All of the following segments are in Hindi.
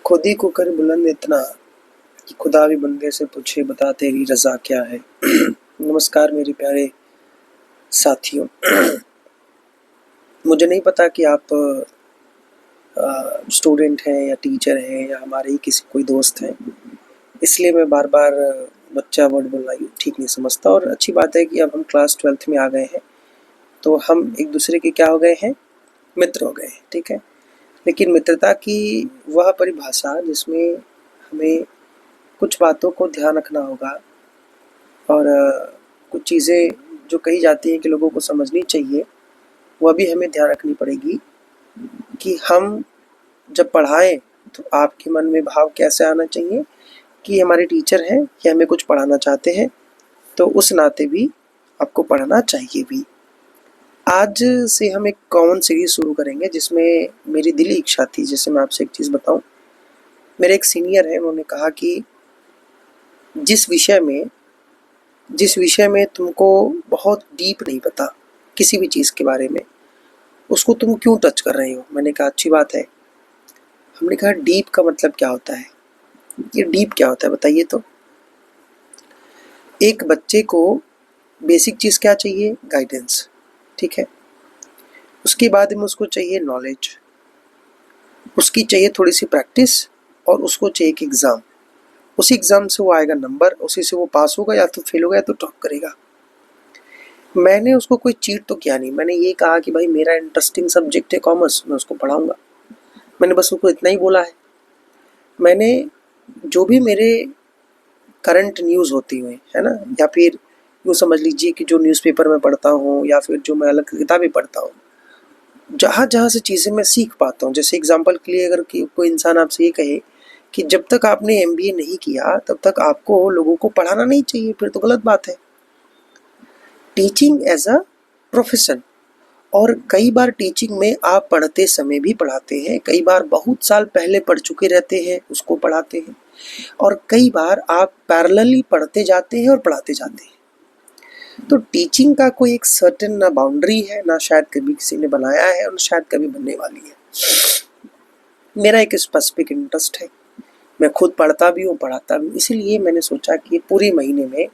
खुद ही को कर बुलंद इतना कि खुदा भी बंदे से पूछे बता तेरी रज़ा क्या है। नमस्कार मेरे प्यारे साथियों। मुझे नहीं पता कि आप स्टूडेंट हैं या टीचर हैं या हमारे ही किसी कोई दोस्त हैं, इसलिए मैं बार बार बच्चा वर्ड बोलना ठीक नहीं समझता। और अच्छी बात है कि अब हम क्लास 12th में आ गए हैं, तो हम एक दूसरे के क्या हो गए हैं, मित्र हो गए हैं, ठीक है। लेकिन मित्रता की वह परिभाषा जिसमें हमें कुछ बातों को ध्यान रखना होगा और कुछ चीज़ें जो कही जाती हैं कि लोगों को समझनी चाहिए, वह भी हमें ध्यान रखनी पड़ेगी कि हम जब पढ़ाएं तो आपके मन में भाव कैसे आना चाहिए कि हमारे टीचर हैं कि हमें कुछ पढ़ाना चाहते हैं, तो उस नाते भी आपको पढ़ना चाहिए भी। आज से हम एक कॉमन सीरीज शुरू करेंगे जिसमें मेरी दिली इच्छा थी। जैसे मैं आपसे एक चीज़ बताऊं, मेरे एक सीनियर है, उन्होंने कहा कि जिस विषय में तुमको बहुत डीप नहीं पता किसी भी चीज़ के बारे में, उसको तुम क्यों टच कर रहे हो। मैंने कहा अच्छी बात है। हमने कहा डीप का मतलब क्या होता है, ये डीप क्या होता है बताइए। तो एक बच्चे को बेसिक चीज़ क्या चाहिए, गाइडेंस, ठीक है। उसके बाद में उसको चाहिए नॉलेज, उसकी चाहिए थोड़ी सी प्रैक्टिस, और उसको चाहिए एक एग्ज़ाम। उसी एग्ज़ाम से वो आएगा नंबर, उसी से वो पास होगा, या तो फेल होगा या तो टॉप करेगा। मैंने उसको कोई चीट तो किया नहीं, मैंने ये कहा कि भाई मेरा इंटरेस्टिंग सब्जेक्ट है कॉमर्स, मैं उसको पढ़ाऊँगा। मैंने बस उसको इतना ही बोला है। मैंने जो भी मेरे करंट न्यूज़ होती हुई है ना, या फिर यूँ समझ लीजिए कि जो न्यूज़पेपर में पढ़ता हूँ या फिर जो मैं अलग किताबें पढ़ता हूँ, जहाँ जहाँ से चीज़ें मैं सीख पाता हूँ। जैसे एग्जांपल के लिए अगर कोई इंसान आपसे ये कहे कि जब तक आपने एमबीए नहीं किया तब तक आपको लोगों को पढ़ाना नहीं चाहिए, फिर तो गलत बात है। टीचिंग एज अ प्रोफेशन, और कई बार टीचिंग में आप पढ़ते समय भी पढ़ाते हैं, कई बार बहुत साल पहले पढ़ चुके रहते हैं उसको पढ़ाते हैं, और कई बार आप पैरेलली पढ़ते जाते हैं और पढ़ाते जाते हैं। तो टीचिंग का कोई एक सर्टेन ना बाउंड्री है, ना शायद कभी किसी ने बनाया है और शायद कभी बनने वाली है। मेरा एक स्पेसिफिक इंटरेस्ट है, मैं खुद पढ़ता भी हूँ पढ़ाता भी हूँ, इसीलिए मैंने सोचा कि पूरे महीने में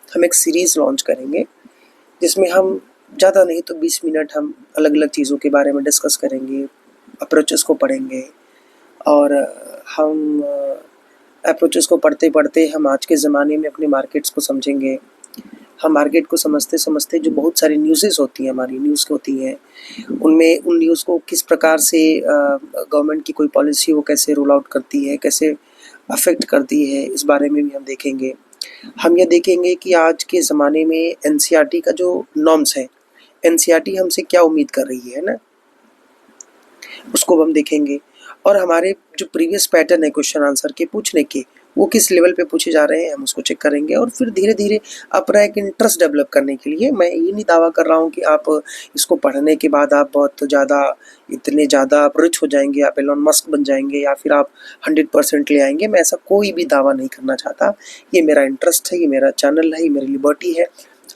हम एक सीरीज़ लॉन्च करेंगे जिसमें हम ज़्यादा नहीं तो 20 मिनट हम अलग अलग चीज़ों के बारे में डिस्कस करेंगे, अप्रोचेस को पढ़ेंगे। और हम अप्रोचेस को पढ़ते पढ़ते हम आज के ज़माने में अपने मार्केट्स को समझेंगे। हम मार्केट को समझते समझते जो बहुत सारी न्यूज़ेस होती हैं, हमारी न्यूज़ होती हैं, उनमें उन न्यूज़ को किस प्रकार से गवर्नमेंट की कोई पॉलिसी वो कैसे रोल आउट करती है, कैसे अफेक्ट करती है, इस बारे में भी हम देखेंगे। हम ये देखेंगे कि आज के ज़माने में एनसीईआरटी का जो नॉर्म्स है, एनसीईआरटी हमसे क्या उम्मीद कर रही है ना, उसको हम देखेंगे। और हमारे जो प्रीवियस पैटर्न है क्वेश्चन आंसर के पूछने के, वो किस लेवल पे पूछे जा रहे हैं, हम उसको चेक करेंगे। और फिर धीरे धीरे अपना एक इंटरेस्ट डेवलप करने के लिए, मैं ये नहीं दावा कर रहा हूँ कि आप इसको पढ़ने के बाद आप बहुत ज़्यादा इतने ज़्यादा आप रिच हो जाएंगे, आप एलोन मस्क बन जाएंगे, या फिर आप 100% ले आएंगे। मैं ऐसा कोई भी दावा नहीं करना चाहता। ये मेरा इंटरेस्ट है, ये मेरा चैनल है, ये मेरी लिबर्टी है।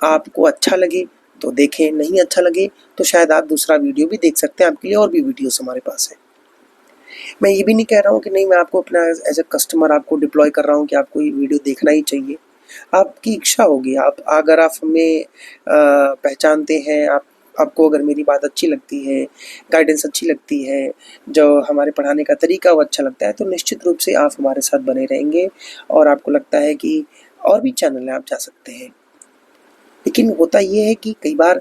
आपको अच्छा लगे तो देखें, नहीं अच्छा लगे तो शायद आप दूसरा वीडियो भी देख सकते हैं। आपके लिए और भी वीडियोस हमारे पास है। मैं ये भी नहीं कह रहा हूँ कि नहीं, मैं आपको अपना एज ए कस्टमर आपको डिप्लॉय कर रहा हूँ कि आपको ये वीडियो देखना ही चाहिए। आपकी इच्छा होगी, आप अगर आप हमें पहचानते हैं, आपको अगर मेरी बात अच्छी लगती है, गाइडेंस अच्छी लगती है, जो हमारे पढ़ाने का तरीका वो अच्छा लगता है, तो निश्चित रूप से आप हमारे साथ बने रहेंगे। और आपको लगता है कि और भी चैनल है, आप जा सकते हैं। लेकिन होता ये है कि कई बार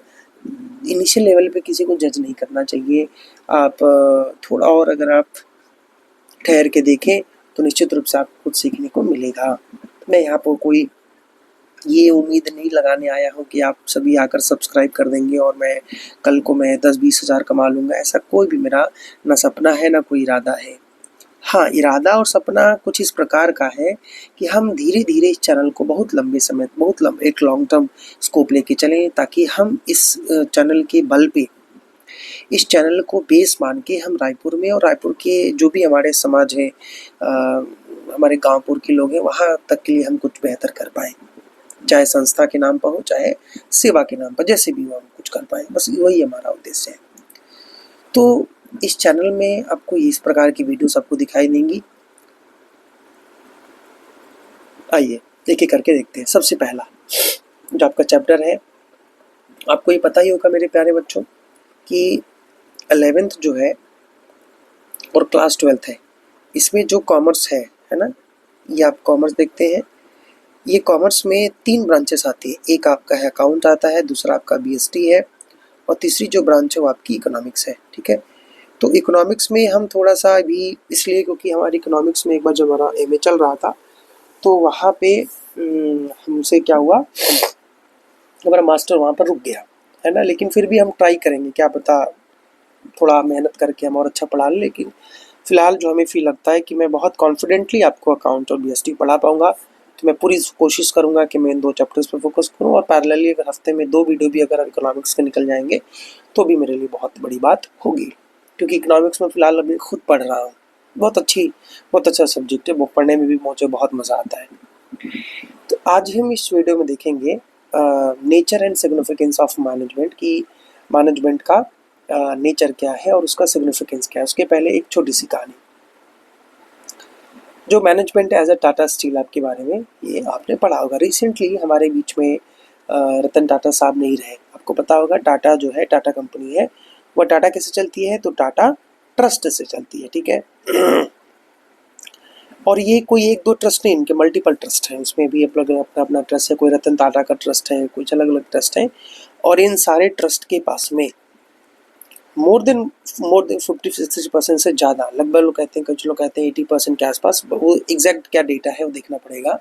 इनिशियल लेवल पे किसी को जज नहीं करना चाहिए। आप थोड़ा और अगर आप ठहर के देखें तो निश्चित रूप से आपको कुछ सीखने को मिलेगा। मैं यहाँ पर कोई ये उम्मीद नहीं लगाने आया हूँ कि आप सभी आकर सब्सक्राइब कर देंगे और मैं कल को मैं 10-20 हज़ार कमा लूँगा। ऐसा कोई भी मेरा ना सपना है, ना कोई इरादा है। हाँ, इरादा और सपना कुछ इस प्रकार का है कि हम धीरे धीरे इस चैनल को बहुत लंबे समय, एक लॉन्ग टर्म स्कोप लेके चलें, ताकि हम इस चैनल के बल पे, इस चैनल को बेस मान के हम रायपुर में और रायपुर के जो भी हमारे समाज है, हमारे गाँवपुर के लोग हैं, वहाँ तक के लिए हम कुछ बेहतर कर पाएँ। चाहे संस्था के नाम पर हो, चाहे सेवा के नाम पर, जैसे भी हो हम कुछ कर पाएँ, बस वही हमारा उद्देश्य है। तो इस चैनल में आपको इस प्रकार की वीडियोस आपको दिखाई देंगी। आइए एक एक करके देखते हैं। सबसे पहला जो आपका चैप्टर है, आपको ये पता ही होगा मेरे प्यारे बच्चों कि 11th जो है और क्लास 12th है, इसमें जो कॉमर्स है ना, ये आप कॉमर्स देखते हैं। ये कॉमर्स में 3 ब्रांचेस आती है। एक आपका है अकाउंट आता है, दूसरा आपका बीएसटी है, और तीसरी जो ब्रांच है वो आपकी इकोनॉमिक्स है। ठीक है, तो इकोनॉमिक्स में हम थोड़ा सा अभी इसलिए क्योंकि हमारी इकोनॉमिक्स में एक बार जब हमारा एमए चल रहा था तो वहाँ पे हमसे क्या हुआ, हमारा मास्टर वहाँ पर रुक गया है ना। लेकिन फिर भी हम ट्राई करेंगे, क्या पता थोड़ा मेहनत करके हम और अच्छा पढ़ा लें। लेकिन फ़िलहाल जो हमें फील लगता है कि मैं बहुत कॉन्फिडेंटली आपको अकाउंट और बीएसटी पढ़ा पाऊँगा, तो मैं पूरी कोशिश करूँगा कि मैं इन 2 चैप्टर्स पे फोकस करूँ, और पैरेलली अगर हफ्ते में 2 वीडियो भी अगर इकोनॉमिक्स के निकल जाएंगे तो भी मेरे लिए बहुत बड़ी बात होगी, क्योंकि इकोनॉमिक्स में फ़िलहाल अभी खुद पढ़ रहा हूँ। बहुत अच्छा सब्जेक्ट है, वो पढ़ने में भी मुझे बहुत मज़ा आता है। तो आज हम इस वीडियो में देखेंगे nature and significance of management, की मैनेजमेंट का नेचर क्या है और उसका सिग्निफिकेंस क्या है। उसके पहले एक छोटी सी कहानी। जो management as a Tata steel आपके बारे में ये आपने पढ़ा होगा। रिसेंटली हमारे बीच में रतन टाटा साहब नहीं रहे। आपको पता होगा टाटा जो है, टाटा कंपनी है, वह टाटा कैसे चलती है, तो टाटा ट्रस्ट से चलती है। ठीक है और ये कोई 1-2 ट्रस्ट नहीं, इनके मल्टीपल ट्रस्ट हैं। उसमें भी अपना अपना ट्रस्ट है, कोई रतन टाटा का ट्रस्ट है, कुछ अलग अलग ट्रस्ट हैं। और इन सारे ट्रस्ट के पास में मोर देन 50-60% से ज़्यादा, लगभग लोग कहते हैं, कुछ लोग कहते हैं 80% के आसपास, वो एग्जैक्ट क्या डेटा है वो देखना पड़ेगा।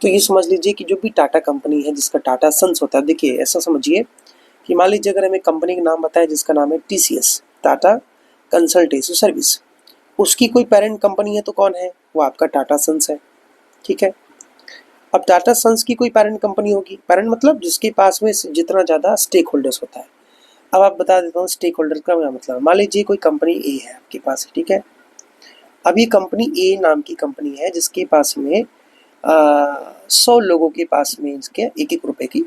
तो ये समझ लीजिए कि जो भी टाटा कंपनी है जिसका टाटा सन्स होता है, देखिए ऐसा समझिए कि मान लीजिए अगर हमें कंपनी का नाम बताए जिसका नाम है टीसीएस, टाटा कंसल्टेंसी सर्विस, उसकी कोई पेरेंट कंपनी है तो कौन है, वो आपका टाटा सन्स है। ठीक है, अब टाटा सन्स की कोई पेरेंट कंपनी होगी, पेरेंट मतलब जिसके पास में जितना ज़्यादा स्टेक होल्डर्स होता है। अब आप बता देता हूँ स्टेक होल्डर का क्या मतलब। मान लीजिए कोई कंपनी ए है आपके पास, ठीक है। अब ये कंपनी ए नाम की कंपनी है जिसके पास में 100 लोगों के पास में इसके 1-1 रुपए की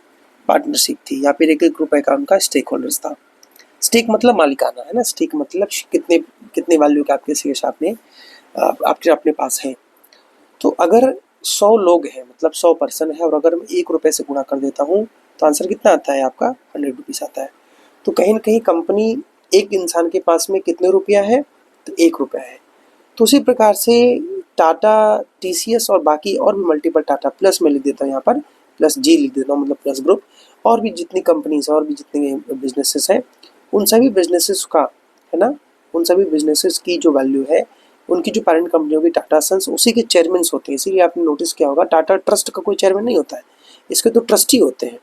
पार्टनरशिप थी, या फिर 1-1 रुपए का उनका स्टेक होल्डर्स था। स्टेक मतलब मालिकाना है ना, स्टेक मतलब कितने कितने वैल्यू के आपके शेयर्स आपके अपने पास हैं। तो अगर 100 लोग हैं, मतलब 100 पर्सन है, और अगर मैं 1 रुपए से गुणा कर देता हूँ तो आंसर कितना आता है आपका, 100 रुपीज़ आता है। तो कहीं ना कहीं कंपनी एक इंसान के पास में कितने रुपया है, तो 1 रुपया है। तो उसी प्रकार से टाटा, टीसीएस और बाकी और भी मल्टीपल टाटा, प्लस में लिख देता हूँ यहाँ पर, प्लस जी लिख देता हूँ, मतलब प्लस ग्रुप, और भी जितनी कंपनीज और भी जितने बिजनेसेस हैं, उन सभी बिजनेसेस का है ना, उन सभी बिजनेसेस की जो वैल्यू है, उनकी जो पेरेंट कंपनी होगी टाटा सन्स, उसी के चेयरमैन होते हैं। इसीलिए आपने नोटिस किया होगा टाटा ट्रस्ट का कोई चेयरमैन नहीं होता है, इसके तो ट्रस्टी होते हैं,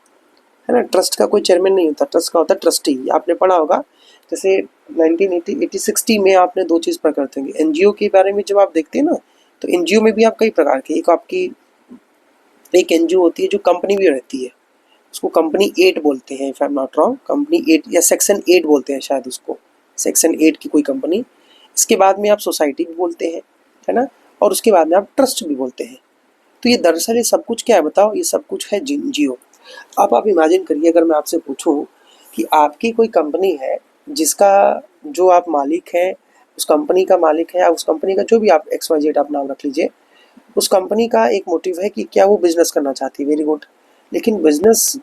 है ना। ट्रस्ट का कोई चेयरमैन नहीं होता, ट्रस्ट का होता है ट्रस्टी। आपने पढ़ा होगा जैसे 1980-60 में आपने 2 चीज़ पढ़ करते हैं। एनजीओ के बारे में जब आप देखते हैं ना, तो एनजीओ में भी आप कई प्रकार के, एक आपकी एक एनजीओ होती है जो कंपनी भी रहती है, उसको कंपनी 8 बोलते हैं, if I am not wrong, company 8 या सेक्शन 8 बोलते हैं शायद उसको, सेक्शन 8 की कोई कंपनी। इसके बाद में आप सोसाइटी भी बोलते हैं, है ना, और उसके बाद में आप ट्रस्ट भी बोलते हैं। तो ये दरअसल ये सब कुछ क्या है बताओ, ये सब कुछ है एनजीओ। अब आप इमेजिन करिए अगर मैं आपसे पूछूं कि आपकी कोई कंपनी है जिसका जो आप मालिक हैं, उस कंपनी का मालिक है, या उस कंपनी का जो भी आप XYZ आप नाम रख लीजिए, उस कंपनी का एक मोटिव है कि क्या वो बिजनेस करना चाहती है, वेरी गुड, लेकिन बिजनेस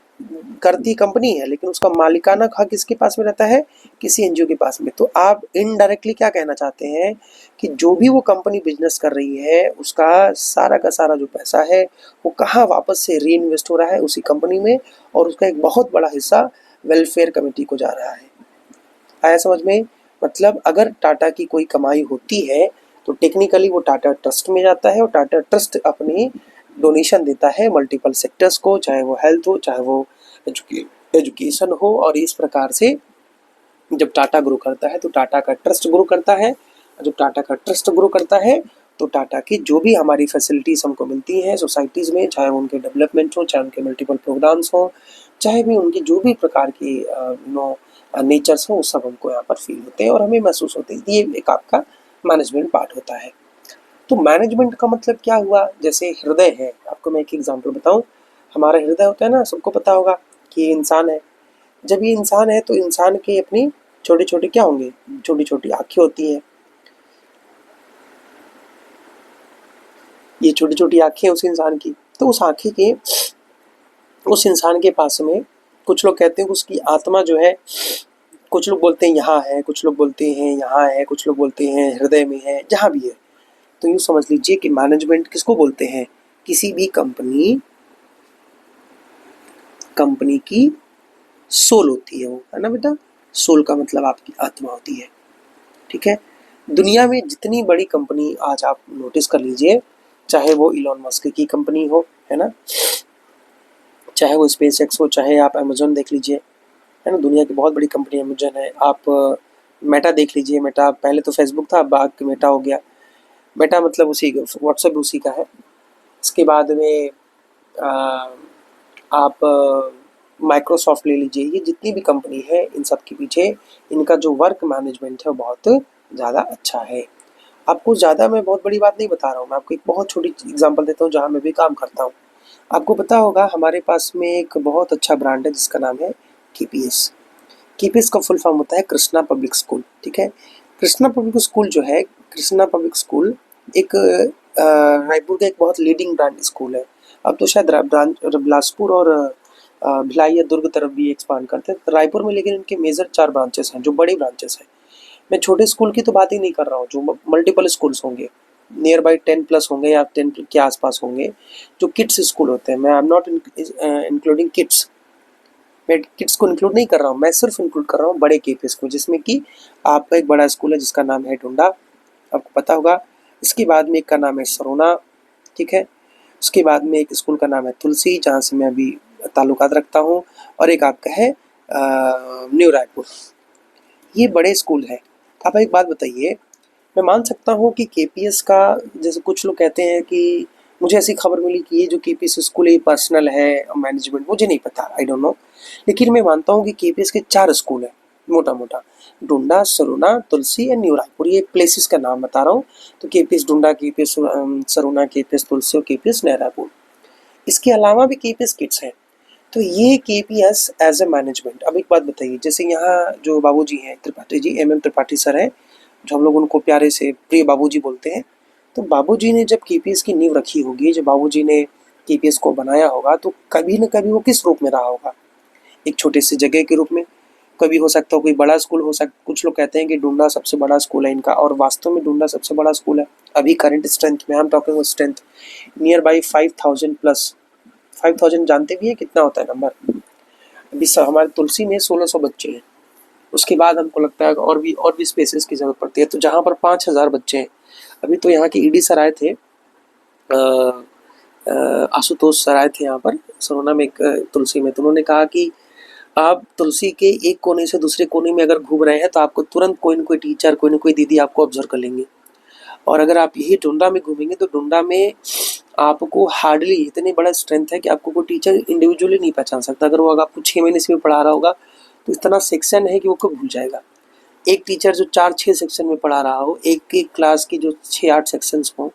करती कंपनी है, लेकिन उसका मालिकाना हक किसके पास में रहता है, किसी एनजीओ के पास में। तो आप इनडायरेक्टली क्या कहना चाहते हैं कि जो भी वो कंपनी बिजनेस कर रही है उसका सारा का सारा जो पैसा है वो कहाँ वापस से री इन्वेस्ट हो रहा है, उसी कंपनी में, और उसका एक बहुत बड़ा हिस्सा वेलफेयर कमेटी को जा रहा है। आया समझ में। मतलब अगर टाटा की कोई कमाई होती है तो टेक्निकली वो टाटा ट्रस्ट में जाता है, और टाटा ट्रस्ट अपनी डोनेशन देता है मल्टीपल सेक्टर्स को, चाहे वो हेल्थ हो, चाहे वो एजुकेशन हो। और इस प्रकार से जब टाटा ग्रो करता है तो टाटा का ट्रस्ट ग्रो करता है, और जब टाटा का ट्रस्ट ग्रो करता है तो टाटा की जो भी हमारी फैसिलिटीज़ हमको मिलती हैं सोसाइटीज़ में, चाहे उनके डेवलपमेंट हो, चाहे उनके मल्टीपल प्रोग्राम्स हो, चाहे भी उनकी जो भी प्रकार की नेचर्स हो, वो सब हमको यहाँ पर फील होते हैं और हमें महसूस होते हैं। ये एक आपका मैनेजमेंट पार्ट होता है। तो मैनेजमेंट का मतलब क्या हुआ, जैसे हृदय है, आपको मैं एक एग्जांपल बताऊं। हमारा हृदय होता है ना, सबको पता होगा कि ये इंसान है। जब ये इंसान है तो इंसान के अपनी छोटे छोटे क्या होंगे, छोटी छोटी आँखें होती हैं, ये छोटी छोटी आँखें उस इंसान की, तो उस आँखें के उस इंसान के पास में कुछ लोग कहते हैं कि उसकी आत्मा जो है, कुछ लोग बोलते हैं यहाँ है, कुछ लोग बोलते हैं यहाँ है, कुछ लोग बोलते हैं हृदय में है, जहाँ भी है। तो यूँ समझ लीजिए कि मैनेजमेंट किसको बोलते हैं? किसी भी कंपनी की सोल होती है वो, है ना बेटा? सोल का मतलब आपकी आत्मा होती है, ठीक है? दुनिया में जितनी बड़ी कंपनी आज आप नोटिस कर लीजिए, चाहे वो इलॉन मस्क की कंपनी हो, है ना, चाहे वो स्पेस एक्स हो, चाहे आप अमेजोन देख लीजिए, है ना, दुनिया की बहुत बड़ी कंपनी अमेजोन है। आप मेटा देख लीजिए, मेटा पहले तो फेसबुक था, अब आगे मेटा हो गया। मेटा मतलब उसी व्हाट्सएप उसी का है। इसके बाद में आ, आप माइक्रोसॉफ्ट ले लीजिए, ये जितनी भी कंपनी है इन सब के पीछे इनका जो वर्क मैनेजमेंट है वो बहुत ज़्यादा अच्छा है। आपको ज़्यादा मैं बहुत बड़ी बात नहीं बता रहा हूँ, मैं आपको एक बहुत छोटी एग्जांपल देता हूँ जहाँ मैं भी काम करता हूँ। आपको पता होगा हमारे पास में एक बहुत अच्छा ब्रांड है जिसका नाम है केपीएस। केपीएस का फुल फॉर्म होता है कृष्णा पब्लिक स्कूल, ठीक है? कृष्णा पब्लिक स्कूल जो है, कृष्णा पब्लिक स्कूल एक रायपुर का एक बहुत लीडिंग ब्रांड स्कूल है। अब तो शायद ब्रांच बिलासपुर और भिलाई या दुर्ग तरफ भी एक्सपांड करते हैं रायपुर में, लेकिन इनके मेजर 4 ब्रांचेस हैं जो बड़ी ब्रांचेस हैं। मैं छोटे स्कूल की तो बात ही नहीं कर रहा हूँ, जो मल्टीपल स्कूल्स होंगे, नियर बाई 10 प्लस होंगे या 10 के आसपास होंगे, जो किड्स स्कूल होते हैं। मैं I am not including kids, मैं किड्स को इंक्लूड नहीं कर रहा हूँ, मैं सिर्फ इंक्लूड कर रहा हूँ बड़े केपीएस को, जिसमें कि आपका एक बड़ा स्कूल है जिसका नाम है डुंडा, आपको पता होगा। इसके बाद में एक का नाम है सरोना, ठीक है? उसके बाद में एक स्कूल का नाम है तुलसी, जहाँ से मैं अभी ताल्लुकात रखता हूँ, और एक आपका है न्यू रायपुर। ये बड़े स्कूल हैं। आप एक बात बताइए, मैं मान सकता हूँ कि केपीएस का, जैसे कुछ लोग कहते हैं कि मुझे ऐसी खबर मिली कि ये जो केपीएस स्कूल है ये पर्सनल है मैनेजमेंट, मुझे नहीं पता, आई डोंट नो, लेकिन मैं मानता हूँ कि केपीएस के 4 स्कूल हैं मोटा मोटा, डुंडा, सरुना, तुलसी एंड न्यू रायपुर। ये प्लेसेस का नाम बता रहा हूँ। तो केपीएस डुंडा, केपीएस सरुना, केपीएस तुलसी और केपीएस न्यू रायपुर। इसके अलावा भी केपीएस किड्स हैं। तो ये केपीएस एज ए मैनेजमेंट। अब एक बात बताइए, जैसे यहाँ जो बाबूजी हैं त्रिपाठी जी, एम त्रिपाठी सर हैं, जो हम लोग उनको प्यारे से प्रिय बाबूजी बोलते हैं। तो बाबूजी ने जब केपीएस की नींव रखी होगी, जब बाबूजी ने केपीएस को बनाया होगा, तो कभी न कभी वो किस रूप में रहा होगा? एक छोटे से जगह के रूप में। कभी हो सकता हो कोई बड़ा स्कूल हो सकता, कुछ लोग कहते हैं कि डुंडा सबसे बड़ा स्कूल है इनका, और वास्तव में डुंडा सबसे बड़ा स्कूल है अभी करंट स्ट्रेंथ में। हम talking of strength near by 5000 plus. 5000 जानते भी है कितना होता है नंबर? अभी हमारे तुलसी में 1600 बच्चे हैं। उसके बाद हमको लगता है और भी स्पेसेस की ज़रूरत पड़ती है, तो जहाँ पर 5000 बच्चे हैं। अभी तो यहाँ के ईडी सर आए थे, आशुतोष सर आए थे यहाँ पर सरोना में, एक तुलसी में। तो उन्होंने कहा कि आप तुलसी के एक कोने से दूसरे कोने में अगर घूम रहे हैं तो आपको तुरंत कोई न कोई टीचर, कोई न कोई दीदी आपको ऑब्जर्व कर लेंगे। और अगर आप यही डुंडा में घूमेंगे तो डुंडा में आपको हार्डली इतनी बड़ा स्ट्रेंथ है कि आपको कोई टीचर इंडिविजुअली नहीं पहचान सकता। अगर वो अगर आपको 6 महीने से भी पढ़ा रहा होगा तो इतना सेक्शन है कि वो कब भूल जाएगा। एक टीचर जो 4-6 सेक्शन में पढ़ा रहा हो, एक एक क्लास की जो 6-8 सेक्शंस हों,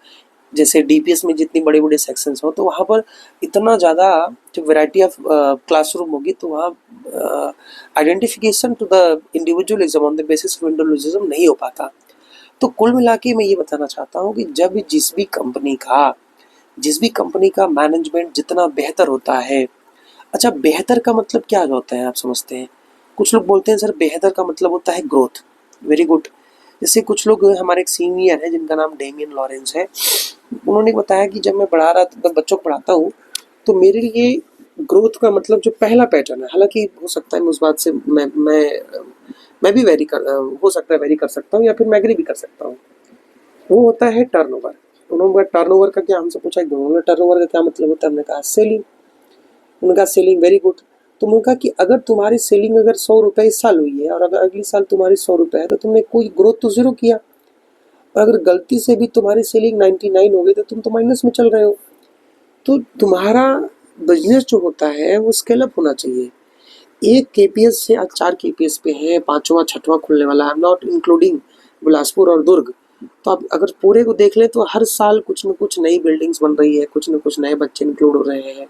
जैसे डीपीएस में जितनी बड़े बड़े सेक्शंस हों, तो वहाँ पर इतना ज़्यादा जो वैरायटी ऑफ क्लासरूम होगी, तो वहाँ identification to the individualism on the basis of individualism नहीं हो पाता। तो कुल मिला के मैं ये बताना चाहता हूँ कि जब जिस भी कंपनी का मैनेजमेंट जितना बेहतर होता है। अच्छा, बेहतर का मतलब क्या होता है आप समझते हैं? कुछ लोग बोलते हैं सर बेहतर का मतलब होता है ग्रोथ। Very good. जैसे कुछ लोग, हमारे एक सीनियर है जिनका नाम डेमियन लॉरेंस है, उन्होंने बताया कि जब मैं पढ़ा रहा था, बच्चों को पढ़ाता हूँ, तो मेरे लिए ग्रोथ का मतलब जो पहला पैटर्न है, हालांकि हो सकता है मैं उस बात से मैं भी वेरी कर, हो सकता है वेरी कर सकता हूँ या फिर मैं एग्री भी कर सकता हूँ, वो होता है टर्नओवर। उन्होंने टर्नओवर का क्या हमसे पूछा, उन्होंने टर्नओवर का क्या मतलब होता है, हमने कहा सेलिंग। उनका सेलिंग, वेरी गुड। तो उन्होंने कहा कि अगर तुम्हारी सेलिंग अगर 100 रुपये इस साल हुई है और अगर अगले साल तुम्हारी 100 रुपये है, तो तुमने कोई ग्रोथ तो जीरो किया। और अगर गलती से भी तुम्हारी सेलिंग 99 हो गई तो तुम तो माइनस में चल रहे हो। तो तुम्हारा बिजनेस जो होता है वो स्केल अप होना चाहिए। एक केपीएस से आज 4 केपीएस पे है, 5वां 6वां खुलने वाला है, I am not including Bilaspur और दुर्ग। तो आप अगर पूरे को देख लें तो हर साल कुछ न कुछ नई बिल्डिंग्स बन रही है, कुछ न कुछ नए बच्चे इंक्लूड हो रहे हैं।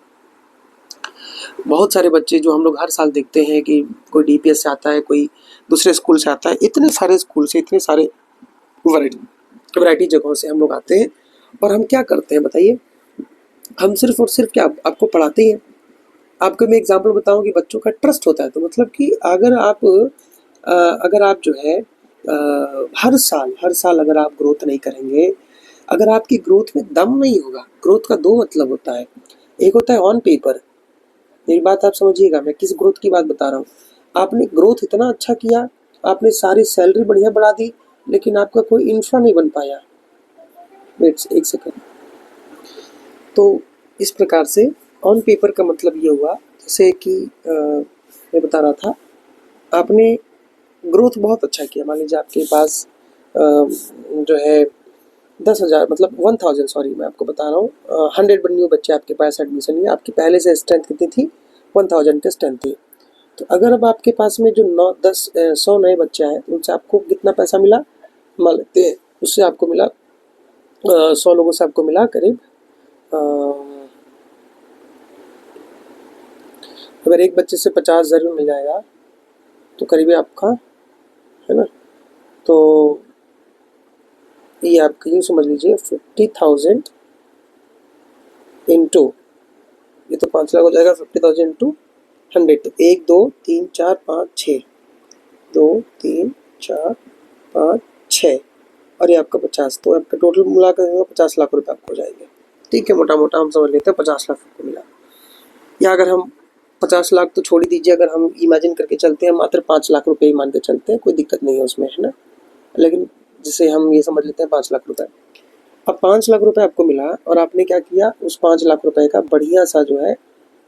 बहुत सारे बच्चे जो हम लोग हर साल देखते हैं कि कोई डीपीएस से आता है, कोई दूसरे स्कूल से आता है, इतने सारे स्कूल से, इतने सारे वैरायटी जगहों से हम लोग आते हैं। और हम क्या करते हैं बताइए, हम सिर्फ और सिर्फ क्या आपको पढ़ाते ही हैं। आपको मैं एग्जांपल बताऊं कि बच्चों का ट्रस्ट होता है, तो मतलब कि अगर आप जो है हर साल अगर आप ग्रोथ नहीं करेंगे, अगर आपकी ग्रोथ में दम नहीं होगा। ग्रोथ का दो मतलब होता है, एक होता है ऑन पेपर। मेरी बात आप समझिएगा, मैं किस ग्रोथ की बात बता रहा हूँ। आपने ग्रोथ इतना अच्छा किया, आपने सारी सैलरी बढ़िया बढ़ा दी, लेकिन आपका कोई इंफ्रा नहीं बन पाया। वेट एक सेकेंड। तो इस प्रकार से ऑन पेपर का मतलब ये हुआ, जैसे कि मैं बता रहा था, आपने ग्रोथ बहुत अच्छा किया। मान लीजिए आपके पास जो है 10,000 मतलब 1000, सॉरी मैं आपको बता रहा हूँ, 100 न्यू बच्चे आपके पास एडमिशन लिए। आपकी पहले से स्ट्रेंथ कितनी थी? 1000 की स्ट्रेंथ थी। तो अगर अब आपके पास में जो 100 नए बच्चे आए, तो उनसे आपको कितना पैसा मिला? मान लेते हैं उससे आपको मिला 100 लोगों से आपको मिला करीब, अगर एक बच्चे से 50,000 मिल जाएगा तो करीब आपका, है ना, तो ये आपका यूँ समझ लीजिए 50,000 इंटू, ये तो 5 लाख हो जाएगा। 50,000 इंटू 100, तो 1 2 3 4 5 6, 2 3 4 5 6, और ये आपका 50, तो आपका टोटल मिलाकर 50 लाख रुपए आपको हो जाएंगे। ठीक है, मोटा मोटा हम समझ लेते हैं 50 लाख आपको मिला। या अगर हम 50 लाख तो छोड़ ही दीजिए, अगर हम इमेजिन करके चलते हैं मात्र 5 लाख रुपए ही मान के चलते हैं, कोई दिक्कत नहीं है उसमें, है ना, लेकिन जिसे हम ये समझ लेते हैं 5 लाख रुपए। अब 5 लाख रुपए आपको मिला और आपने क्या किया, उस 5 लाख रुपए का बढ़िया सा जो है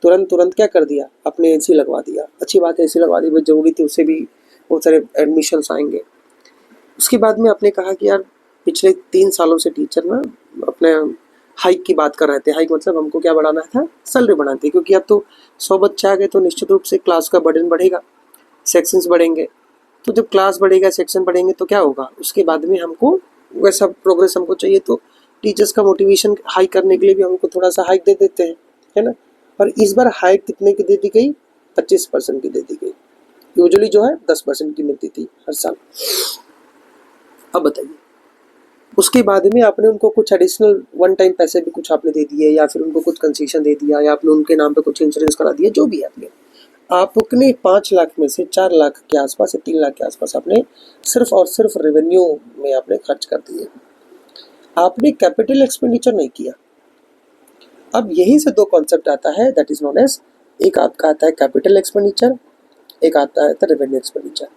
तुरंत क्या कर दिया, आपने एसी लगवा दिया। अच्छी बात है, एसी लगवा दी, बहुत ज़रूरी थी, उससे भी बहुत सारे एडमिशन्स आएंगे। उसके बाद में आपने कहा कि यार पिछले 3 सालों से टीचर ना अपने हाइक की बात कर रहे थे। हाइक मतलब हमको क्या बढ़ाना था? सैलरी बढ़ानी थी, क्योंकि अब तो 100 बच्चे आ गए, तो निश्चित रूप से क्लास का बर्डन बढ़ेगा, सेक्शंस बढ़ेंगे। तो जब क्लास बढ़ेगा, सेक्शन बढ़ेंगे, तो क्या होगा, उसके बाद में हमको वैसा प्रोग्रेस हमको चाहिए, तो टीचर्स का मोटिवेशन हाई करने के लिए भी हमको थोड़ा सा हाइक दे देते हैं, है ना। और इस बार हाइक कितने की दे दी गई? 25% की दे दी गई। यूजुअली जो है 10% की मिलती थी हर साल। अब बताइए, उसके बाद में आपने उनको कुछ एडिशनल वन टाइम पैसे भी कुछ आपने दे दिए, या फिर उनको कुछ कंसेशन दे दिया, या आपने उनके नाम पे कुछ इंश्योरेंस करा दिया, जो भी आपने 5 लाख में से 4 लाख के आसपास या 3 लाख के आसपास आपने सिर्फ और सिर्फ रेवेन्यू में आपने खर्च कर दिए। आपने कैपिटल एक्सपेंडिचर नहीं किया। अब यहीं से दो कॉन्सेप्ट आता है, दैट इज नोन एज, एक आपका आता है कैपिटल एक्सपेंडिचर, एक आता है रेवेन्यू एक्सपेंडिचर।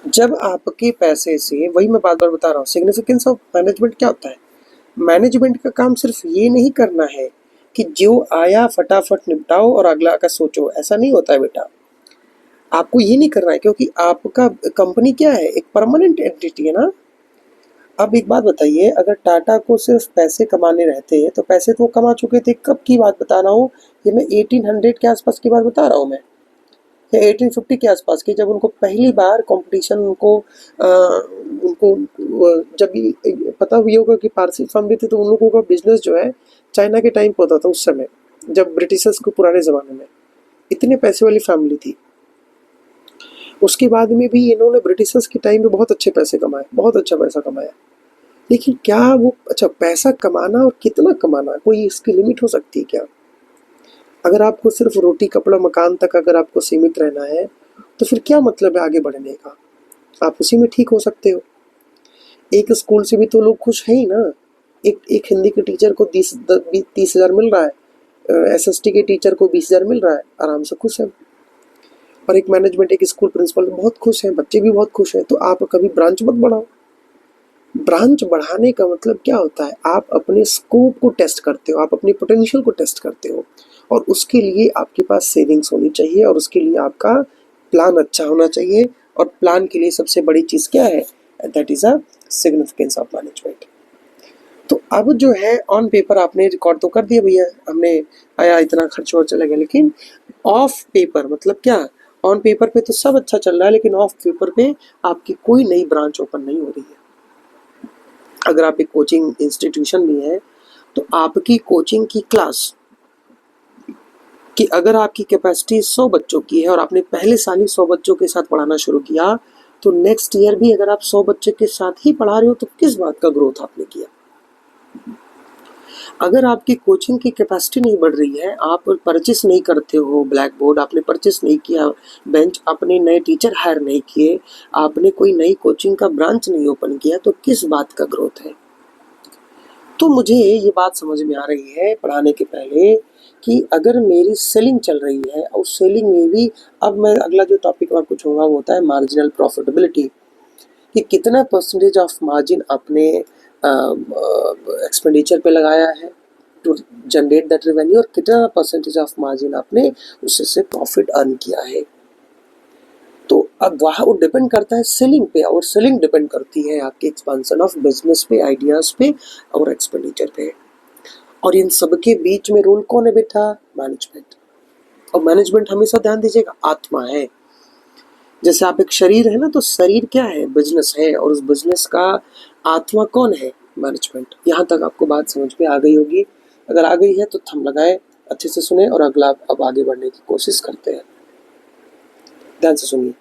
जब आपके पैसे से, वही मैं बार बार बता रहा हूँ, सिग्निफिकेंस ऑफ मैनेजमेंट क्या होता है? मैनेजमेंट का काम सिर्फ ये नहीं करना है कि जो आया फटाफट निपटाओ और अगला का सोचो, ऐसा नहीं होता है बेटा। आपको ये नहीं करना है, क्योंकि आपका कंपनी क्या है, एक परमानेंट एंटिटी है ना। अब एक बात बताइए, अगर टाटा को सिर्फ पैसे कमाने रहते तो पैसे तो वो कमा चुके थे। कब की बात बता रहा हूँ, ये मैं 1800 के आसपास की बात बता रहा हूँ मैं, या 1850 के आसपास की, जब उनको पहली बार कंपटीशन उनको जब पता हुई होगा कि पारसी फर्म भी थे, तो उन लोगों का बिजनेस जो है चाइना के टाइम पर होता था उस समय, जब ब्रिटिशर्स को पुराने ज़माने में, इतने पैसे वाली फैमिली थी। उसके बाद में भी इन्होंने ब्रिटिशर्स के टाइम में बहुत अच्छे पैसे कमाए, बहुत अच्छा पैसा कमाया। लेकिन क्या वो, अच्छा पैसा कमाना और कितना कमाना, कोई इसकी लिमिट हो सकती है क्या? अगर आपको सिर्फ रोटी कपड़ा मकान तक अगर आपको सीमित रहना है, तो फिर क्या मतलब है आगे बढ़ने का? आप उसी में ठीक हो सकते हो। एक स्कूल से भी तो लोग खुश हैं ही ना। एक हिंदी के टीचर को 30,000 मिल रहा है, एसएसटी के टीचर को 20,000 मिल रहा है, आराम से खुश है। और एक मैनेजमेंट, एक स्कूल प्रिंसिपल बहुत खुश है, बच्चे भी बहुत खुश हैं। तो आप कभी ब्रांच मत बढ़ाओ। ब्रांच बढ़ाने का मतलब क्या होता है, आप अपने स्कोप को टेस्ट करते हो, आप अपनी पोटेंशियल को टेस्ट करते हो, और उसके लिए आपके पास सेविंग्स होनी चाहिए, और उसके लिए आपका प्लान अच्छा होना चाहिए। और प्लान के लिए सबसे बड़ी चीज़ क्या है, that is a significance of management. तो अब जो है ऑन पेपर आपने रिकॉर्ड तो कर दिया भैया, हमने आया इतना खर्च और चला गया, लेकिन ऑफ पेपर मतलब क्या? ऑन पेपर पे तो सब अच्छा चल रहा है, लेकिन ऑफ पेपर पे आपकी कोई नई ब्रांच ओपन नहीं हो रही है। अगर आप एक कोचिंग इंस्टीट्यूशन भी है, तो आपकी कोचिंग की क्लास कि अगर आपकी कैपेसिटी 100 बच्चों की है और आपने पहले साल ही 100 बच्चों के साथ पढ़ाना शुरू किया, तो नेक्स्ट ईयर भी अगर आप 100 बच्चे के साथ ही पढ़ा रहे हो, तो किस बात का ग्रोथ आपने किया? अगर आपकी कोचिंग की कैपेसिटी नहीं बढ़ रही है, आप परचेस नहीं करते हो, ब्लैक बोर्ड आपने परचेस नहीं किया, बेंच आपने नए टीचर हायर नहीं किए, आपने कोई नई कोचिंग का ब्रांच नहीं ओपन किया, तो किस बात का ग्रोथ है? तो मुझे ये बात समझ में आ रही है पढ़ाने के पहले कि अगर मेरी सेलिंग चल रही है और सेलिंग में भी, अब मैं अगला जो टॉपिक आपको छूंगा वो होता है मार्जिनल प्रॉफिटेबिलिटी, कि कितना परसेंटेज ऑफ मार्जिन आपने एक्सपेंडिचर पे लगाया है टू जनरेट दैट रेवेन्यू, और कितना परसेंटेज ऑफ मार्जिन आपने उससे प्रॉफिट अर्न किया है। तो अब वहाँ वो डिपेंड करता है सेलिंग पे, और सेलिंग डिपेंड करती है आपके एक्सपांसन ऑफ बिजनेस पे, आइडियाज पे और एक्सपेंडिचर पे। और इन सब के बीच में रोल कौन है बेटा? मैनेजमेंट। और मैनेजमेंट हमेशा ध्यान दीजिएगा आत्मा है। जैसे आप एक शरीर है ना, तो शरीर क्या है? बिजनेस है, और उस बिजनेस का आत्मा कौन है? मैनेजमेंट। यहाँ तक आपको बात समझ में आ गई होगी। अगर आ गई है तो थंब लगाए, अच्छे से सुने और अगला अब आगे बढ़ने की कोशिश करते हैं। ध्यान से सुनिए।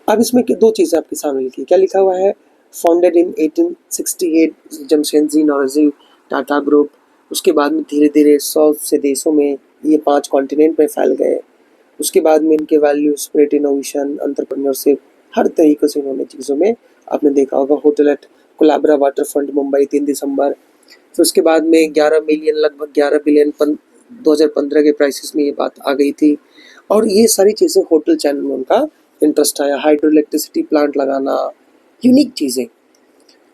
अब इसमें दो चीज़ें आपके सामने लिखी। क्या लिखा हुआ है? Founded in 1868 Jamshedji Nauroji Tata group. उसके बाद में धीरे धीरे 100 से देशों में ये 5 कॉन्टिनेंट में फैल गए। उसके बाद में इनके वैल्यू, स्पिरिट, इनोवेशन, एंटरप्रेन्योरशिप, हर तरीके से इन्होंने चीज़ों में आपने देखा होगा। Hotel at Colaba water front Mumbai 3 दिसंबर। फिर उसके बाद में 11 मिलियन, लगभग 11 बिलियन 2015 के प्राइसेस में ये बात आ गई थी। और ये सारी चीज़ें होटल चैनल में उनका इंटरेस्ट आया। हाइड्रो इलेक्ट्रिसिटी प्लांट लगाना, यूनिक चीज़ें।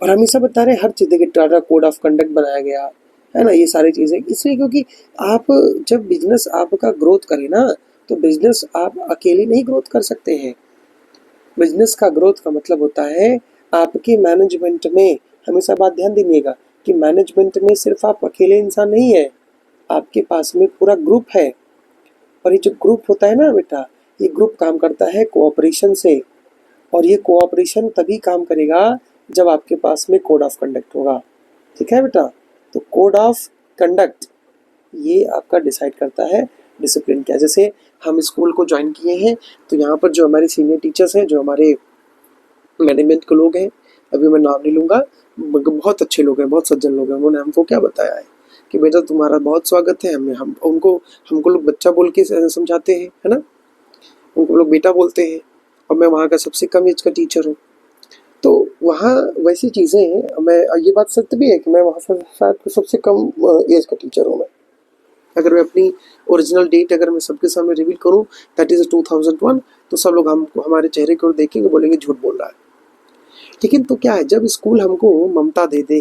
और हमेशा बता रहे हैं हर चीज़ के टाटा कोड ऑफ कंडक्ट बनाया गया है ना, ये सारी चीज़ें इसलिए क्योंकि आप जब बिजनेस आपका ग्रोथ करे ना, तो बिजनेस आप अकेले नहीं ग्रोथ कर सकते हैं। बिजनेस का ग्रोथ का मतलब होता है आपके मैनेजमेंट में, हमेशा बात ध्यान दीजिएगा कि मैनेजमेंट में सिर्फ आप अकेले इंसान नहीं है, आपके पास में पूरा ग्रुप है। और ये जो ग्रुप होता है ना बेटा, ये ग्रुप काम करता है कोऑपरेशन से, और ये कोऑपरेशन तभी काम करेगा जब आपके पास में कोड ऑफ कंडक्ट होगा। ठीक है बेटा? तो कोड ऑफ कंडक्ट ये आपका डिसाइड करता है डिसिप्लिन क्या। जैसे हम स्कूल को ज्वाइन किए हैं, तो यहाँ पर जो हमारे सीनियर टीचर्स हैं, जो हमारे मैनेजमेंट के लोग हैं, अभी मैं नाम नहीं लूँगा, बहुत अच्छे लोग हैं, बहुत सज्जन लोग हैं। उन्होंने हमको क्या बताया है कि बेटा तुम्हारा बहुत स्वागत है। हमको लोग बच्चा बोल के समझाते हैं, है ना, उनको लोग बेटा बोलते हैं, और मैं वहाँ का सबसे कम एज का टीचर हूँ। तो वहाँ वैसी चीज़ें हैं। मैं, ये बात सत्य भी है कि मैं वहाँ पर शायद सबसे कम एज का टीचर हूँ मैं। अगर मैं अपनी ओरिजिनल डेट अगर मैं सबके सामने रिवील करूँ, दैट इज़ 2001, तो सब लोग हमको हमारे चेहरे को देखेंगे, बोलेंगे झूठ बोल रहा है। लेकिन तो क्या है, जब स्कूल हमको ममता दे दे,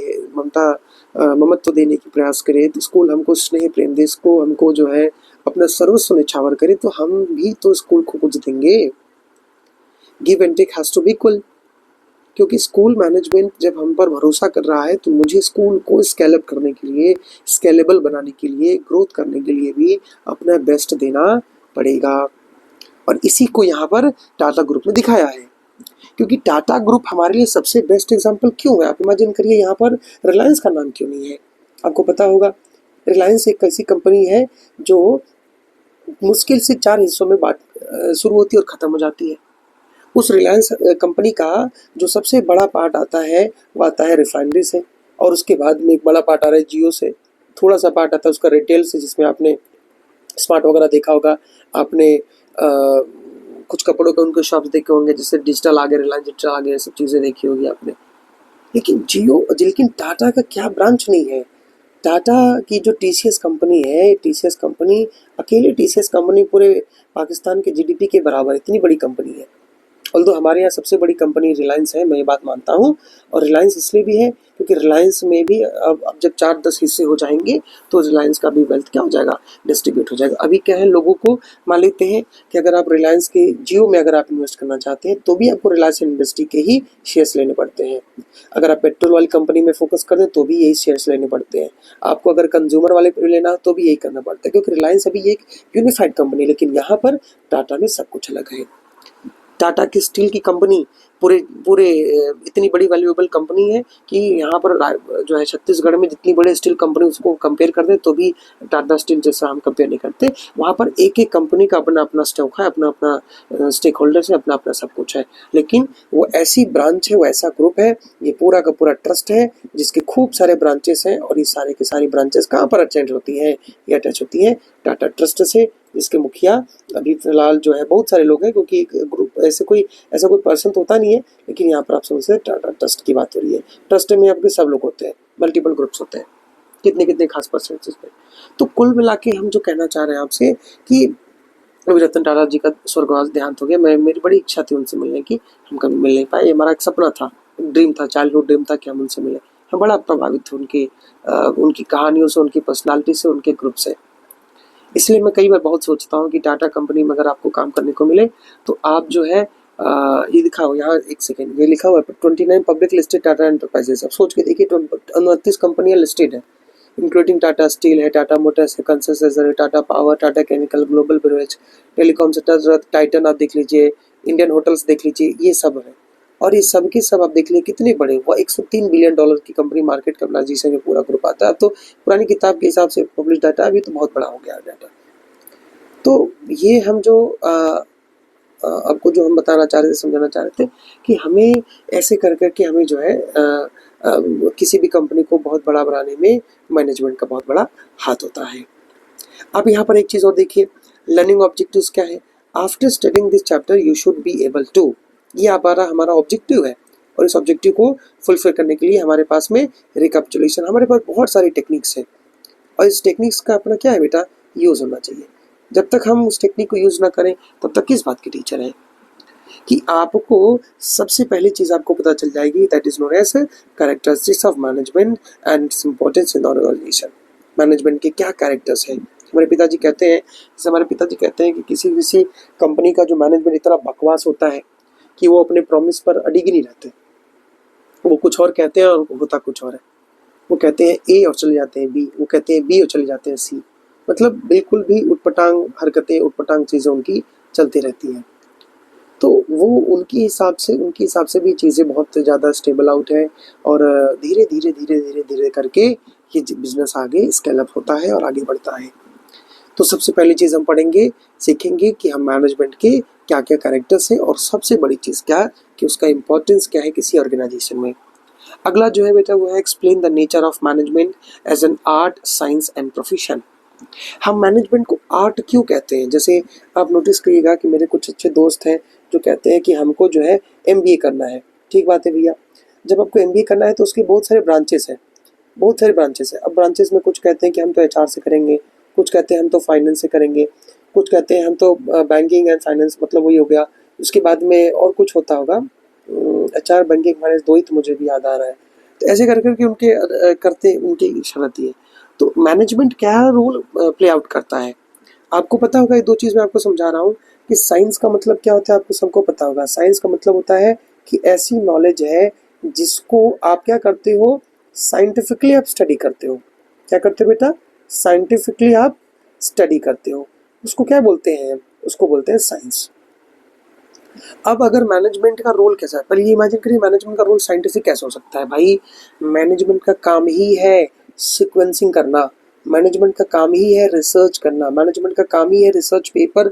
ममत्व देने की प्रयास करे, तो स्कूल हमको स्नेह प्रेम दे, इसको हमको जो है अपना सर्वस्व निछावर करे, तो हम भी तो स्कूल को कुछ देंगे। Give and take has to be equal. क्योंकि स्कूल मैनेजमेंट जब हम पर भरोसा कर रहा है, तो मुझे स्कूल को स्केल अप करने के लिए, स्केलेबल बनाने के लिए, ग्रोथ करने के लिए भी अपना बेस्ट देना पड़ेगा। और इसी को यहाँ पर टाटा ग्रुप ने दिखाया है। क्योंकि टाटा ग्रुप हमारे लिए सबसे बेस्ट एग्जाम्पल क्यों है? आप इमेजिन करिए, यहाँ पर रिलायंस का नाम क्यों नहीं है? आपको पता होगा, रिलायंस एक ऐसी कंपनी है जो मुश्किल से 4 हिस्सों में शुरू होती है और ख़त्म हो जाती है। उस रिलायंस कंपनी का जो सबसे बड़ा पार्ट आता है, वो आता है रिफाइनरी से, और उसके बाद में एक बड़ा पार्ट आ रहा है जियो से, थोड़ा सा पार्ट आता है उसका रिटेल से, जिसमें आपने स्मार्ट वगैरह देखा होगा, आपने कुछ कपड़ों के उनके शॉप्स देखे होंगे, जैसे डिजिटल आ गए, रिलायंस डिजिटल आ गए, सब चीज़ें देखी होगी आपने। लेकिन टाटा का क्या ब्रांच नहीं है? टाटा की जो टीसीएस कंपनी है, टीसीएस कंपनी, अकेले टीसीएस कंपनी पूरे पाकिस्तान के जीडीपी के बराबर, इतनी बड़ी कंपनी है। ऑल्दो हमारे यहाँ सबसे बड़ी कंपनी रिलायंस है, मैं ये बात मानता हूँ। और रिलायंस इसलिए भी है क्योंकि रिलायंस में भी अब जब 4-10 हिस्से हो जाएंगे, तो रिलायंस का भी वेल्थ क्या हो जाएगा? डिस्ट्रीब्यूट हो जाएगा। अभी क्या है, लोगों को मान लेते हैं कि अगर आप रिलायंस के जियो में अगर आप इन्वेस्ट करना चाहते हैं, तो भी आपको रिलायंस इंडस्ट्री के ही शेयर्स लेने पड़ते हैं। अगर आप पेट्रोल वाली कंपनी में फोकस कर दें, तो भी यही शेयर्स लेने पड़ते हैं। आपको अगर कंज्यूमर वाले पे लेना, तो भी यही करना पड़ता है, क्योंकि रिलायंस अभी एक यूनिफाइड कंपनी है। लेकिन यहाँ पर टाटा में सब कुछ अलग है। टाटा की स्टील की कंपनी पूरे पूरे इतनी बड़ी वैल्यूएबल कंपनी है कि यहाँ पर जो है छत्तीसगढ़ में जितनी बड़ी स्टील कंपनी उसको कंपेयर कर दे तो भी टाटा स्टील जैसा हम कंपेयर नहीं करते। वहाँ पर एक एक कंपनी का अपना अपना स्टॉक है, अपना अपना स्टेक होल्डर्स है, अपना अपना सब कुछ है, लेकिन वो ऐसी ब्रांच है, वो ऐसा ग्रुप है, ये पूरा का पूरा ट्रस्ट है जिसके खूब सारे ब्रांचेस हैं। और ये सारे के सारी ब्रांचेस कहाँ पर अटैच होती हैं? ये अटैच होती हैं टाटा ट्रस्ट से, जिसके मुखिया अभी फिलहाल जो है बहुत सारे लोग हैं, क्योंकि एक ग्रुप ऐसा कोई पर्सन तो होता नहीं है, लेकिन यहाँ पर आप समझ सकते टाटा ट्रस्ट की बात हो रही है। ट्रस्ट में आपके सब लोग होते हैं, मल्टीपल ग्रुप्स होते हैं, कितने कितने खास परसेंटेज पे। तो कुल मिला के हम जो कहना चाह रहे हैं आपसे कि अभी रतन टाटा जी का स्वर्गवास देहांत हो गया। मेरी बड़ी इच्छा थी उनसे मिलने की, हम कभी मिल नहीं पाए। ये हमारा एक सपना था, ड्रीम था, चाइल्डहुड ड्रीम था कि हम उनसे मिले। हम बड़ा प्रभावित थे उनकी कहानियों से, उनकी पर्सनालिटी से, उनके ग्रुप से। इसलिए मैं कई बार बहुत सोचता हूँ कि टाटा कंपनी में अगर आपको काम करने को मिले तो आप जो है ये लिखा हो यहाँ, एक सेकेंड, ये लिखा हुआ है 29 पब्लिक लिस्टेड टाटा एंटरप्राइजेस। आप सोच के देखिए 29 कंपनियां लिस्टेड है, इंक्लूडिंग टाटा स्टील है, टाटा मोटर्स है, कंसेसर है, Tata power, Tata chemical, global beverages, telecom sector, Titan आप देख लीजिए, इंडियन होटल्स देख लीजिए, ये सब है। और ये सब के सब आप देख लीजिए कितने बड़े, वो $103 बिलियन की कंपनी मार्केट कैपिटलाइजेशन में पूरा ग्रुप आता है। अब तो पुरानी किताब के हिसाब से पब्लिश डाटा अभी तो बहुत बड़ा हो गया डाटा। तो ये हम जो आपको जो हम बताना चाह रहे थे, समझाना चाह रहे थे कि हमें ऐसे कर करके हमें जो है किसी भी कंपनी को बहुत बड़ा बनाने में मैनेजमेंट का बहुत बड़ा हाथ होता है। अब यहाँ पर एक चीज़ और देखिए, लर्निंग ऑब्जेक्टिव्स क्या है? After studying this chapter you should be able to, ये हमारा ऑब्जेक्टिव है। और इस ऑब्जेक्टिव को फुलफिल करने के लिए हमारे पास में रिकैपिचुलेशन, हमारे पास बहुत सारी टेक्निक्स है, और इस टेक्निक्स का अपना क्या है बेटा, यूज़ होना चाहिए। जब तक हम उस टेक्निक को यूज़ ना करें तब तक किस बात के टीचर हैं? कि आपको सबसे पहली चीज़ आपको पता चल जाएगी, that is known as characteristics of management and importance in organisation. Management के क्या कैरेक्टर्स हैं? हमारे पिताजी कहते हैं, जैसे हमारे पिताजी कहते हैं कि किसी कंपनी का जो मैनेजमेंट इतना बकवास होता है कि वो अपने प्रॉमिस पर अडिग नहीं रहते, वो कुछ और कहते हैं और होता कुछ और है। वो कहते हैं ए और चले जाते हैं बी, वो कहते हैं बी और चले जाते हैं सी, मतलब बिल्कुल भी उटपटांग हरकतें, उटपटांग चीज़ें उनकी चलती रहती हैं। तो वो उनके हिसाब से भी चीज़ें बहुत ज़्यादा स्टेबल आउट है, और धीरे धीरे धीरे धीरे धीरे करके ये बिजनेस आगे स्केल अप होता है और आगे बढ़ता है। तो सबसे पहली चीज़ हम पढ़ेंगे, सीखेंगे कि हम मैनेजमेंट के क्या क्या कैरेक्टर्स हैं, और सबसे बड़ी चीज़ क्या कि उसका इम्पोर्टेंस क्या है किसी ऑर्गेनाइजेशन में। अगला जो है बेटा वो है explain the nature of management as an art, science and profession. हम मैनेजमेंट को आर्ट क्यों कहते हैं? जैसे आप नोटिस करिएगा कि मेरे कुछ अच्छे दोस्त हैं जो कहते हैं कि हमको जो है एमबीए करना है। ठीक बात है भैया, जब आपको एमबीए करना है तो उसके बहुत सारे ब्रांचेस हैं, बहुत सारे ब्रांचेस हैं। अब ब्रांचेस में कुछ कहते हैं कि हम तो एचआर से करेंगे, कुछ कहते हैं हम तो फाइनेंस से करेंगे, कुछ कहते हैं हम तो बैंकिंग एंड फाइनेंस, मतलब वही हो गया। उसके बाद में और कुछ होता होगा, एचआर, बैंकिंग, फाइनेंस, दो ही तो मुझे भी याद आ रहा है। तो ऐसे कर करके उनके करते उनकी शरत है। तो मैनेजमेंट क्या रोल प्ले आउट करता है आपको पता होगा। ये दो चीज़ मैं आपको समझा रहा हूँ कि साइंस का मतलब क्या होता है, आपको सबको पता होगा। साइंस का मतलब होता है कि ऐसी नॉलेज है जिसको आप क्या करते हो, साइंटिफिकली आप स्टडी करते हो। क्या करते हो बेटा? साइंटिफिकली आप स्टडी करते हो। उसको क्या बोलते हैं? उसको बोलते हैं साइंस। अब अगर मैनेजमेंट का रोल कैसा है, पहले ये इमेजिन करिए, मैनेजमेंट का रोल साइंटिफिक कैसे हो सकता है? भाई मैनेजमेंट का काम ही है सीक्वेंसिंग करना, मैनेजमेंट का काम ही है रिसर्च करना, मैनेजमेंट का काम ही है रिसर्च पेपर,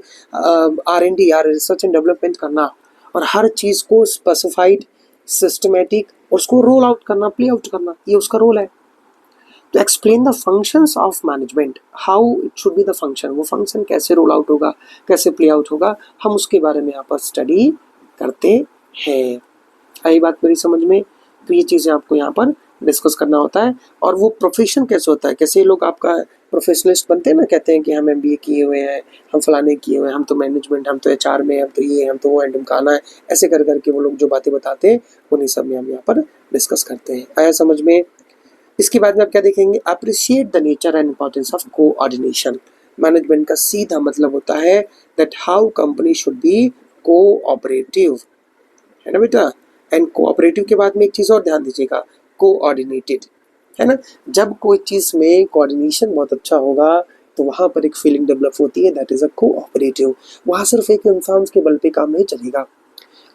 R&D या रिसर्च एंड डेवलपमेंट करना, और हर चीज़ को स्पेसिफाइड, सिस्टमेटिक, और उसको रोल आउट करना, प्ले आउट करना, ये उसका रोल है। तो explain the functions of management, how it should be the function, वो फंक्शन कैसे रोल आउट होगा, कैसे प्ले आउट होगा, हम उसके बारे में यहाँ पर स्टडी करते हैं। आई बात मेरी समझ में? तो ये चीज़ें आपको यहाँ पर डिस्कस करना होता है। और वो प्रोफेशन कैसे होता है, कैसे लोग आपका प्रोफेशनलिस्ट बनते हैं ना, कहते हैं कि हम एमबीए किए हुए हैं, हम फलाने किए हुए हैं, हम तो मैनेजमेंट, हम तो एचआर में, हम तो ये, हम तो वो, एंड ढमकाना है, ऐसे कर करके वो लोग जो बातें बताते हैं उन्हीं सब में हम यहाँ पर डिस्कस करते हैं। आया समझ में? इसके बाद में आप क्या देखेंगे, appreciate the nature and importance of coordination. Management का सीधा मतलब होता है that how company should be cooperative, है ना बेटा। एंड कोऑपरेटिव के बाद में एक चीज़ और ध्यान दीजिएगा, कोऑर्डिनेटेड, है ना। जब कोई चीज़ में कोऑर्डिनेशन बहुत अच्छा होगा तो वहाँ पर एक फीलिंग डेवलप होती है, दैट इज़ अ कोऑपरेटिव। वहाँ सिर्फ एक इंसान के बल पे काम नहीं चलेगा,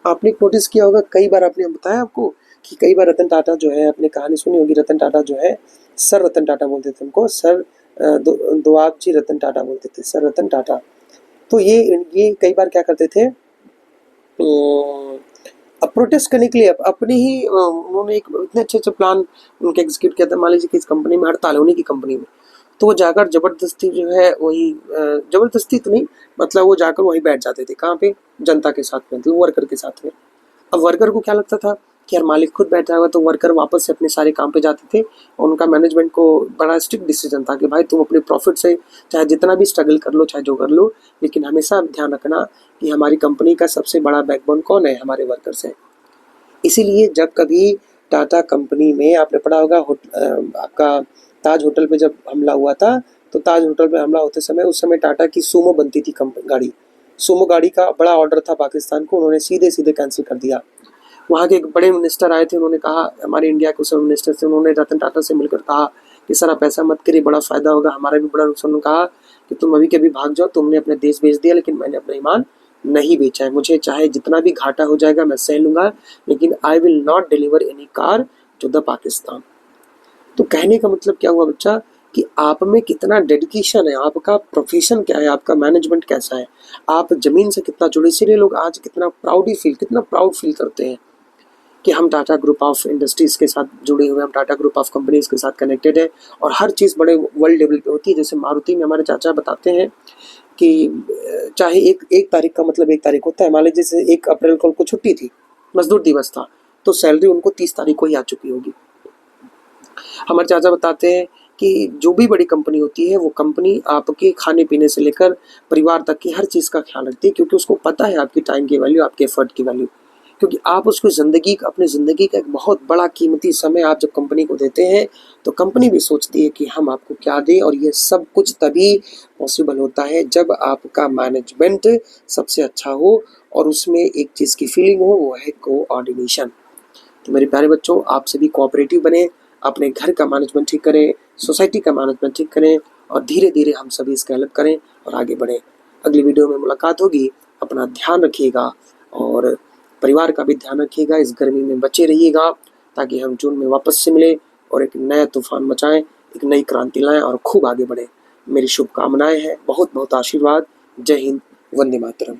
आपने नोटिस किया होगा, कई बार आपने बताया आपको कि कई बार रतन टाटा जो है, आपने कहानी सुनी होगी, रतन टाटा जो है, सर रतन टाटा बोलते थे उनको, सर दोआब जी रतन टाटा बोलते थे, सर रतन टाटा। तो ये कई बार क्या करते थे, अब प्रोटेस्ट करने के लिए अपने ही उन्होंने एक इतने अच्छे प्लान उनके एग्जीक्यूट किया था। मान लीजिए कि इस कंपनी में हड़ताल है, उन्हीं की कंपनी में, तो वो जाकर जबरदस्ती जो है वही जबरदस्ती तो नहीं, मतलब वो जाकर वहीं बैठ जाते थे। कहाँ पे? जनता के साथ में, मतलब वर्कर के साथ में। अब वर्कर को क्या लगता था कि यार मालिक खुद बैठा हुआ, तो वर्कर वापस से अपने सारे काम पे जाते थे। और उनका मैनेजमेंट को बड़ा स्ट्रिक्ट डिसीजन था कि भाई तुम अपने प्रॉफिट से चाहे जितना भी स्ट्रगल कर लो, चाहे जो कर लो, लेकिन हमेशा ध्यान रखना कि हमारी कंपनी का सबसे बड़ा बैकबोन कौन है? हमारे वर्कर्स हैं। इसीलिए जब कभी टाटा कंपनी में आपने पढ़ा होगा, आपका ताज होटल पे जब हमला हुआ था, तो ताज होटल पे हमला होते समय उस समय टाटा की सूमो बनती थी गाड़ी। सूमो गाड़ी का बड़ा ऑर्डर था पाकिस्तान को, उन्होंने सीधे सीधे कैंसिल कर दिया। वहाँ के एक बड़े मिनिस्टर आए थे, उन्होंने कहा, हमारे इंडिया के उस मिनिस्टर थे, उन्होंने रतन टाटा से मिलकर कहा कि सर आप ऐसा मत करिए, बड़ा फ़ायदा होगा, हमारा भी बड़ा नुकसान। उन्होंने कहा कि तुम अभी के अभी भाग जाओ, तुमने अपने देश बेच दिया, लेकिन मैंने अपना ईमान नहीं बेचा है। मुझे चाहे जितना भी घाटा हो जाएगा मैं सह लूँगा, लेकिन I will not deliver any car to the Pakistan. तो कहने का मतलब क्या हुआ बच्चा, कि आप में कितना डेडिकेशन है, आपका प्रोफेशन क्या है, आपका मैनेजमेंट कैसा है, आप ज़मीन से कितना जुड़े। इसीलिए लोग आज कितना प्राउड फील करते हैं कि हम टाटा ग्रुप ऑफ इंडस्ट्रीज़ के साथ जुड़े हुए हैं, हम टाटा ग्रुप ऑफ कंपनीज़ के साथ कनेक्टेड है। और हर चीज़ बड़े वर्ल्ड लेवल पे होती है। जैसे मारुति में हमारे चाचा बताते हैं कि चाहे एक तारीख का मतलब 1 तारीख होता है, मान लीजिए जैसे 1 अप्रैल को उनको छुट्टी थी, मजदूर दिवस था, तो सैलरी उनको 30 तारीख को ही आ चुकी होगी। हमारे चाचा बताते हैं कि जो भी बड़ी कंपनी होती है, वो कंपनी आपके खाने पीने से लेकर परिवार तक की हर चीज़ का ख्याल रखती है, क्योंकि उसको पता है आपकी टाइम की वैल्यू, आपके एफर्ट की वैल्यू। क्योंकि आप उसको अपनी ज़िंदगी का एक बहुत बड़ा कीमती समय आप जब कंपनी को देते हैं, तो कंपनी भी सोचती है कि हम आपको क्या दें। और ये सब कुछ तभी पॉसिबल होता है जब आपका मैनेजमेंट सबसे अच्छा हो और उसमें एक चीज़ की फीलिंग हो, वो है कोऑर्डिनेशन। तो मेरे प्यारे बच्चों, आप सभी कोऑपरेटिव बने, अपने घर का मैनेजमेंट ठीक करें, सोसाइटी का मैनेजमेंट ठीक करें, और धीरे धीरे हम सभी स्केल अप करें और आगे बढ़ें। अगली वीडियो में मुलाकात होगी। अपना ध्यान रखिएगा और परिवार का भी ध्यान रखिएगा। इस गर्मी में बचे रहिएगा, ताकि हम जून में वापस से मिलें और एक नया तूफान मचाएं, एक नई क्रांति लाएं और खूब आगे बढ़ें। मेरी शुभकामनाएं हैं, बहुत बहुत आशीर्वाद। जय हिंद, वंदे मातरम।